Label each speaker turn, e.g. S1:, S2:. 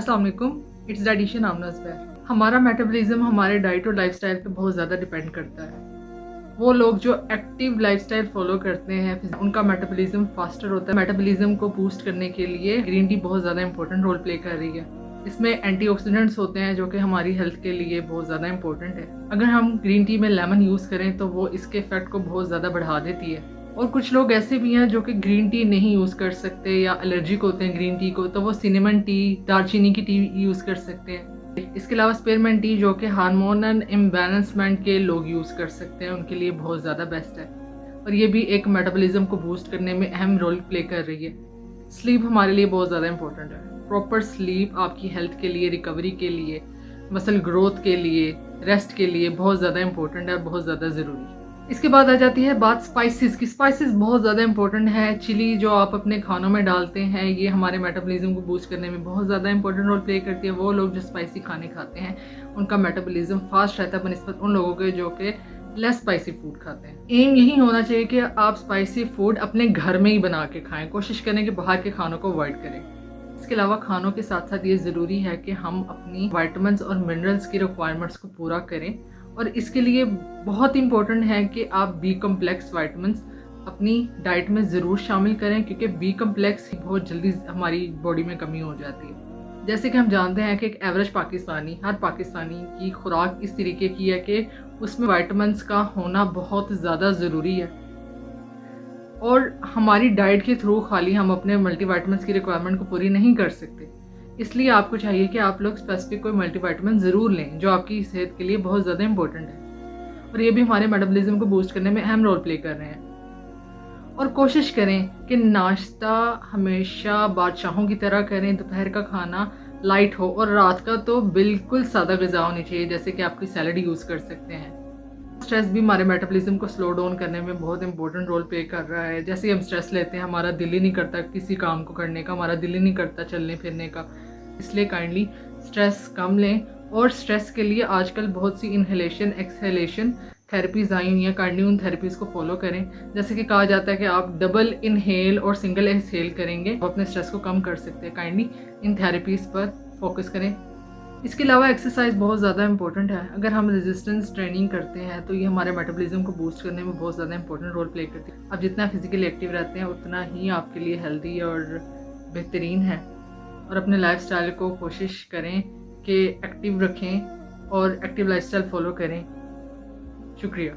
S1: अस्सलाम वालेकुम, it's dietitian आमना ज़ुबैर। हमारा मेटाबॉलिज्म हमारे डाइट और लाइफस्टाइल पे बहुत ज़्यादा डिपेंड करता है। वो लोग जो एक्टिव लाइफस्टाइल फॉलो करते हैं उनका मेटाबॉलिज्म फास्टर होता है। मेटाबॉलिज्म को बूस्ट करने के लिए ग्रीन टी बहुत ज़्यादा इंपॉर्टेंट रोल प्ले कर रही है। इसमें एंटीऑक्सीडेंट्स होते हैं जो कि हमारी हेल्थ के लिए बहुत ज़्यादा इंपॉर्टेंट है। अगर हम ग्रीन टी में लेमन यूज़ करें तो वो इसके इफेक्ट को बहुत ज़्यादा बढ़ा देती है। और कुछ लोग ऐसे भी हैं जो कि ग्रीन टी नहीं यूज़ कर सकते या एलर्जिक होते हैं ग्रीन टी को, तो वो सिनेमन टी, दालचीनी की टी यूज़ कर सकते हैं। इसके अलावा स्पीयरमिंट टी जो कि हार्मोनल इम्बैलेंसमेंट के लोग यूज़ कर सकते हैं, उनके लिए बहुत ज़्यादा बेस्ट है। और ये भी एक मेटाबॉलिज्म को बूस्ट करने में अहम रोल प्ले कर रही है। स्लीप हमारे लिए बहुत ज़्यादा इंपॉर्टेंट है। प्रॉपर स्लीप आपकी हेल्थ के लिए, रिकवरी के लिए, मसल ग्रोथ के लिए, रेस्ट के लिए बहुत ज़्यादा इंपॉर्टेंट है, बहुत ज़्यादा ज़रूरी है। इसके बाद आ जाती है बात स्पाइसेस की। स्पाइसेस बहुत ज़्यादा इंपॉर्टेंट है। चिली जो आप अपने खानों में डालते हैं, ये हमारे मेटाबॉलिज्म को बूस्ट करने में बहुत ज़्यादा इंपॉर्टेंट रोल प्ले करती है। वो लोग जो स्पाइसी खाने खाते हैं उनका मेटाबॉलिज्म फास्ट रहता है बनस्बत उन लोगों के जो कि लेस स्पाइसी फूड खाते हैं। एम यही होना चाहिए कि आप स्पाइसी फूड अपने घर में ही बना के खाएं। कोशिश करें कि बाहर के खानों को अवॉइड करें। इसके अलावा खानों के साथ साथ ये ज़रूरी है कि हम अपनी विटामिन्स और मिनरल्स की रिक्वायरमेंट्स को पूरा करें। और इसके लिए बहुत इंपॉर्टेंट है कि आप बी कम्प्लेक्स विटामिन्स अपनी डाइट में ज़रूर शामिल करें, क्योंकि बी कम्प्लेक्स बहुत जल्दी हमारी बॉडी में कमी हो जाती है। जैसे कि हम जानते हैं कि एक एवरेज पाकिस्तानी, हर पाकिस्तानी की खुराक इस तरीके की है कि उसमें विटामिन्स का होना बहुत ज़्यादा ज़रूरी है। और हमारी डाइट के थ्रू खाली हम अपने मल्टीविटामिन्स की रिक्वायरमेंट को पूरी नहीं कर सकते। इसलिए आपको चाहिए कि आप लोग स्पेसिफिक कोई मल्टीविटामिन ज़रूर लें जो आपकी सेहत के लिए बहुत ज़्यादा इंपॉर्टेंट है। और ये भी हमारे मेटाबॉलिज्म को बूस्ट करने में अहम रोल प्ले कर रहे हैं। और कोशिश करें कि नाश्ता हमेशा बादशाहों की तरह करें। दोपहर का खाना लाइट हो और रात का तो बिल्कुल सादा ग़िज़ा होनी चाहिए, जैसे कि आपकी सैलड यूज़ कर सकते हैं। स्ट्रेस भी हमारे मेटाबॉलिज्म को स्लो डाउन करने में बहुत इंपॉर्टेंट रोल प्ले कर रहा है। जैसे ही हम स्ट्रेस लेते हैं, हमारा दिल ही नहीं करता किसी काम को करने का, हमारा दिल ही नहीं करता चलने फिरने का। इसलिए काइंडली स्ट्रेस कम लें। और स्ट्रेस के लिए आजकल बहुत सी इनहेलेशन एक्सहेलेशन थेरेपीज आई हुई हैं। काइंडली उन थेरेपीज़ को फॉलो करें। जैसे कि कहा जाता है कि आप डबल इनहेल और सिंगल एक्सहेल करेंगे तो अपने स्ट्रेस को कम कर सकते हैं। काइंडली इन थेरेपीज़ पर फोकस करें। इसके अलावा एक्सरसाइज बहुत ज़्यादा इंपॉर्टेंट है। अगर हम रेजिस्टेंस ट्रेनिंग करते हैं तो ये हमारे मेटाबॉलिज्म को बूस्ट करने में बहुत ज़्यादा इंपॉर्टेंट रोल प्ले करती है। आप जितना फिजिकली एक्टिव रहते हैं उतना ही आपके लिए हेल्दी और बेहतरीन है। और अपने लाइफस्टाइल को कोशिश करें कि एक्टिव रखें और एक्टिव लाइफस्टाइल फॉलो करें। शुक्रिया।